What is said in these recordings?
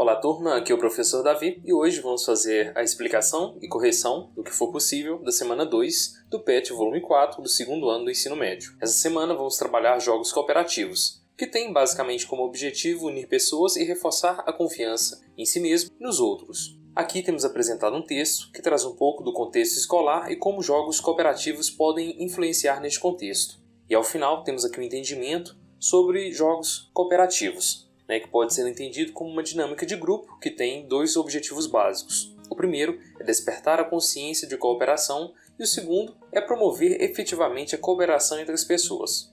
Olá turma, aqui é o professor Davi e hoje vamos fazer a explicação e correção do que for possível da semana 2 do PET volume 4 do segundo ano do ensino médio. Essa semana vamos trabalhar jogos cooperativos, que tem basicamente como objetivo unir pessoas e reforçar a confiança em si mesmo e nos outros. Aqui temos apresentado um texto que traz um pouco do contexto escolar e como jogos cooperativos podem influenciar neste contexto. E ao final temos aqui um entendimento sobre jogos cooperativos, que pode ser entendido como uma dinâmica de grupo que tem dois objetivos básicos. O primeiro é despertar a consciência de cooperação e o segundo é promover efetivamente a cooperação entre as pessoas.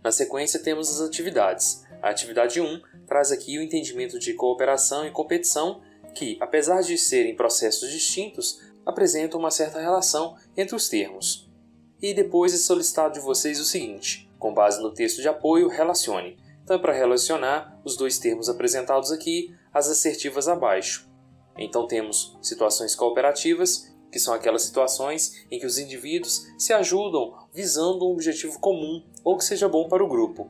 Na sequência temos as atividades. A atividade 1 traz aqui o entendimento de cooperação e competição que, apesar de serem processos distintos, apresentam uma certa relação entre os termos. E depois é solicitado de vocês o seguinte: com base no texto de apoio, relacione. Então, para relacionar os dois termos apresentados aqui, as assertivas abaixo. Então, temos situações cooperativas, que são aquelas situações em que os indivíduos se ajudam visando um objetivo comum ou que seja bom para o grupo.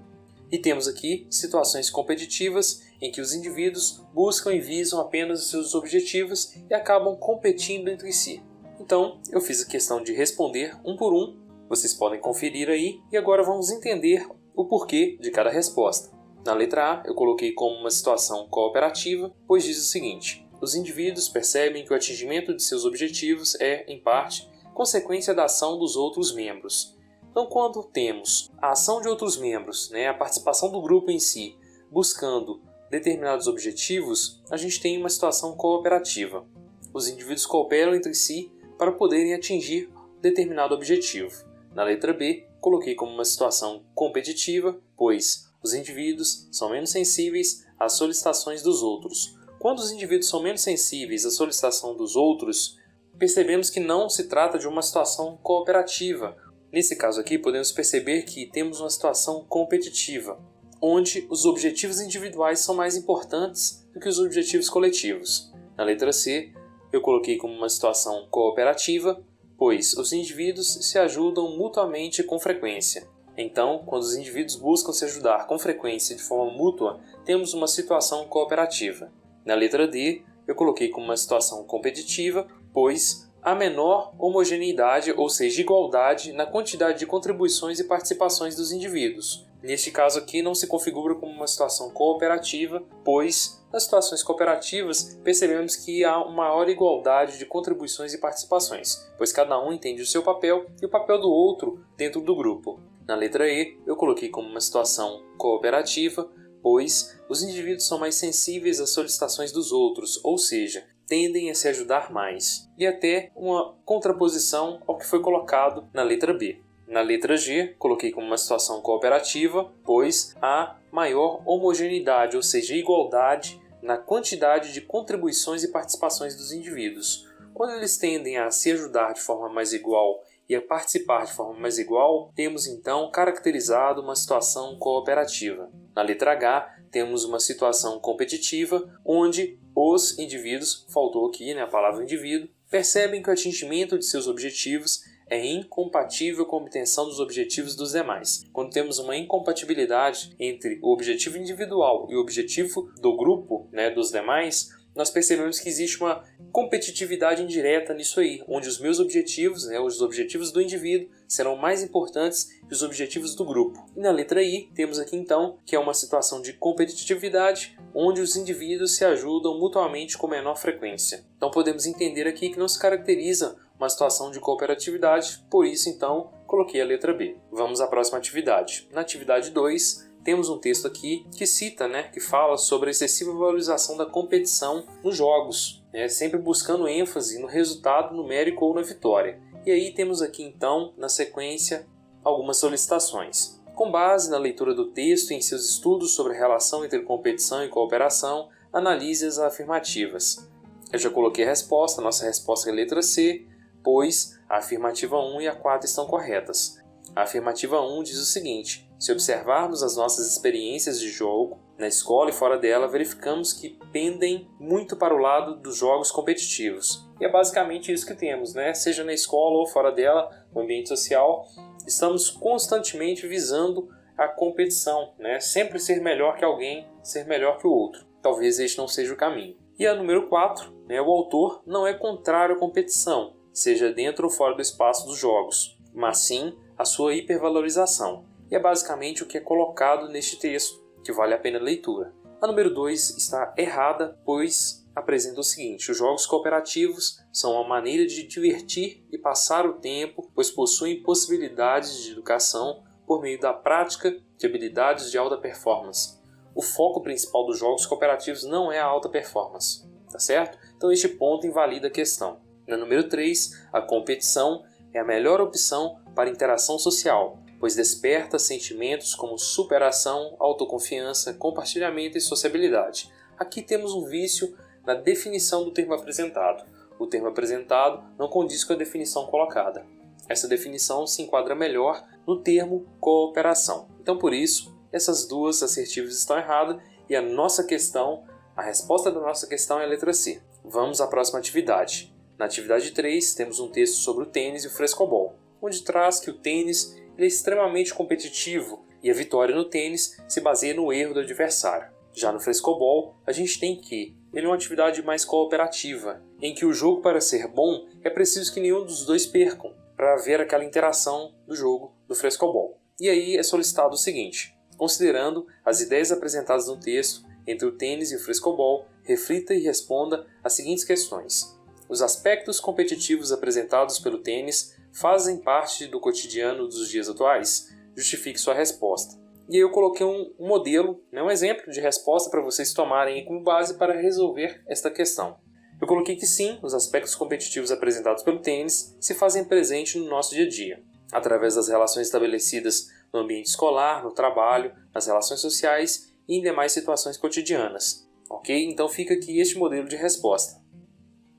E temos aqui situações competitivas, em que os indivíduos buscam e visam apenas os seus objetivos e acabam competindo entre si. Então, eu fiz a questão de responder um por um, vocês podem conferir aí, e agora vamos entender o porquê de cada resposta. Na letra A, eu coloquei como uma situação cooperativa, pois diz o seguinte: os indivíduos percebem que o atingimento de seus objetivos é, em parte, consequência da ação dos outros membros. Então, quando temos a ação de outros membros, a participação do grupo em si, buscando determinados objetivos, a gente tem uma situação cooperativa. Os indivíduos cooperam entre si para poderem atingir determinado objetivo. Na letra B, coloquei como uma situação competitiva, pois os indivíduos são menos sensíveis às solicitações dos outros. Quando os indivíduos são menos sensíveis à solicitação dos outros, percebemos que não se trata de uma situação cooperativa. Nesse caso aqui, podemos perceber que temos uma situação competitiva, onde os objetivos individuais são mais importantes do que os objetivos coletivos. Na letra C, eu coloquei como uma situação cooperativa, pois os indivíduos se ajudam mutuamente com frequência. Então, quando os indivíduos buscam se ajudar com frequência de forma mútua, temos uma situação cooperativa. Na letra D, eu coloquei como uma situação competitiva, pois há menor homogeneidade, ou seja, igualdade na quantidade de contribuições e participações dos indivíduos. Neste caso aqui não se configura como uma situação cooperativa, pois nas situações cooperativas percebemos que há uma maior igualdade de contribuições e participações, pois cada um entende o seu papel e o papel do outro dentro do grupo. Na letra E, eu coloquei como uma situação cooperativa, pois os indivíduos são mais sensíveis às solicitações dos outros, ou seja, tendem a se ajudar mais, e até uma contraposição ao que foi colocado na letra B. Na letra G, coloquei como uma situação cooperativa, pois há maior homogeneidade, ou seja, igualdade na quantidade de contribuições e participações dos indivíduos. Quando eles tendem a se ajudar de forma mais igual e a participar de forma mais igual, temos então caracterizado uma situação cooperativa. Na letra H, temos uma situação competitiva, onde os indivíduos, faltou aqui a palavra indivíduo, percebem que o atingimento de seus objetivos é incompatível com a obtenção dos objetivos dos demais. Quando temos uma incompatibilidade entre o objetivo individual e o objetivo do grupo, dos demais, nós percebemos que existe uma competitividade indireta nisso aí, onde os meus objetivos, os objetivos do indivíduo, serão mais importantes que os objetivos do grupo. E na letra I, temos aqui então que é uma situação de competitividade, onde os indivíduos se ajudam mutuamente com menor frequência. Então podemos entender aqui que não se caracteriza uma situação de cooperatividade, por isso então coloquei a letra B. Vamos à próxima atividade. Na atividade 2, temos um texto aqui que cita, que fala sobre a excessiva valorização da competição nos jogos, sempre buscando ênfase no resultado numérico ou na vitória. E aí temos aqui então, na sequência, algumas solicitações. Com base na leitura do texto e em seus estudos sobre a relação entre competição e cooperação, analise as afirmativas. Eu já coloquei a resposta, nossa resposta é a letra C, pois a afirmativa 1 e a 4 estão corretas. A afirmativa 1 diz o seguinte: se observarmos as nossas experiências de jogo, na escola e fora dela, verificamos que pendem muito para o lado dos jogos competitivos. E é basicamente isso que temos, seja na escola ou fora dela, no ambiente social, estamos constantemente visando a competição, sempre ser melhor que alguém, ser melhor que o outro. talvez este não seja o caminho. E a número 4, o autor não é contrário à competição, seja dentro ou fora do espaço dos jogos, mas sim a sua hipervalorização. E é basicamente o que é colocado neste texto, que vale a pena a leitura. A número 2 está errada, pois apresenta o seguinte: os jogos cooperativos são uma maneira de divertir e passar o tempo, pois possuem possibilidades de educação por meio da prática de habilidades de alta performance. O foco principal dos jogos cooperativos não é a alta performance, tá certo? Então este ponto invalida a questão. Na número 3, a competição é a melhor opção para interação social, pois desperta sentimentos como superação, autoconfiança, compartilhamento e sociabilidade. Aqui temos um vício na definição do termo apresentado. O termo apresentado não condiz com a definição colocada. Essa definição se enquadra melhor no termo cooperação. Então, por isso, essas duas assertivas estão erradas e a resposta da nossa questão é a letra C. Vamos à próxima atividade. Na atividade 3, temos um texto sobre o tênis e o frescobol, onde traz que o tênis é extremamente competitivo e a vitória no tênis se baseia no erro do adversário. Já no frescobol, a gente tem que ele é uma atividade mais cooperativa, em que o jogo, para ser bom, é preciso que nenhum dos dois percam, para haver aquela interação do jogo do frescobol. E aí é solicitado o seguinte: considerando as ideias apresentadas no texto entre o tênis e o frescobol, reflita e responda as seguintes questões. Os aspectos competitivos apresentados pelo tênis fazem parte do cotidiano dos dias atuais? Justifique sua resposta. E aí eu coloquei um modelo, um exemplo de resposta para vocês tomarem como base para resolver esta questão. Eu coloquei que sim, os aspectos competitivos apresentados pelo tênis se fazem presente no nosso dia a dia, através das relações estabelecidas no ambiente escolar, no trabalho, nas relações sociais e em demais situações cotidianas. Ok? Então fica aqui este modelo de resposta.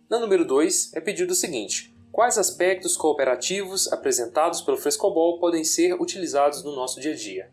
Na número 2 é pedido o seguinte: quais aspectos cooperativos apresentados pelo frescobol podem ser utilizados no nosso dia a dia?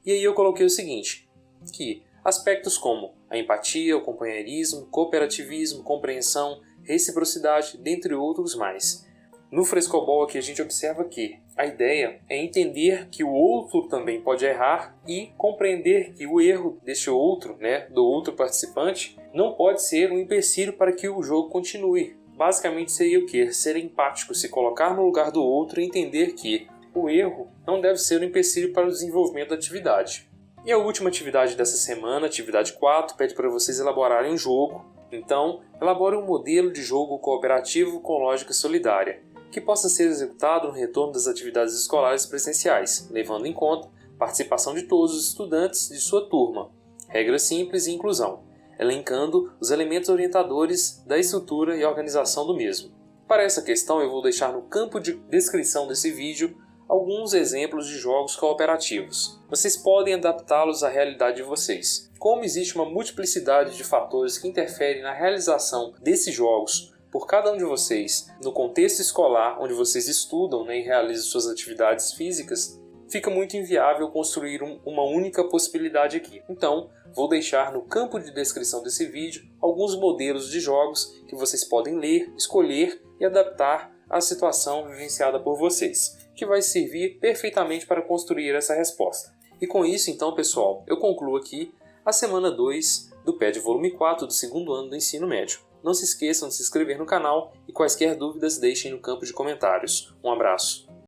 E aí eu coloquei o seguinte, que aspectos como a empatia, o companheirismo, cooperativismo, compreensão, reciprocidade, dentre outros mais. No frescobol aqui a gente observa que a ideia é entender que o outro também pode errar e compreender que o erro deste outro, do outro participante, não pode ser um empecilho para que o jogo continue. Basicamente seria o quê? Ser empático, se colocar no lugar do outro e entender que o erro não deve ser um empecilho para o desenvolvimento da atividade. E a última atividade dessa semana, atividade 4, pede para vocês elaborarem um jogo. Então, elabore um modelo de jogo cooperativo com lógica solidária, que possa ser executado no retorno das atividades escolares presenciais, levando em conta a participação de todos os estudantes de sua turma, regras simples e inclusão, elencando os elementos orientadores da estrutura e organização do mesmo. Para essa questão, eu vou deixar no campo de descrição desse vídeo alguns exemplos de jogos cooperativos. Vocês podem adaptá-los à realidade de vocês. Como existe uma multiplicidade de fatores que interferem na realização desses jogos por cada um de vocês, no contexto escolar onde vocês estudam e realizam suas atividades físicas, fica muito inviável construir uma única possibilidade aqui. Então, vou deixar no campo de descrição desse vídeo alguns modelos de jogos que vocês podem ler, escolher e adaptar à situação vivenciada por vocês, que vai servir perfeitamente para construir essa resposta. E com isso, então, pessoal, eu concluo aqui a semana 2 do PET volume 4 do segundo ano do ensino médio. Não se esqueçam de se inscrever no canal e quaisquer dúvidas deixem no campo de comentários. Um abraço!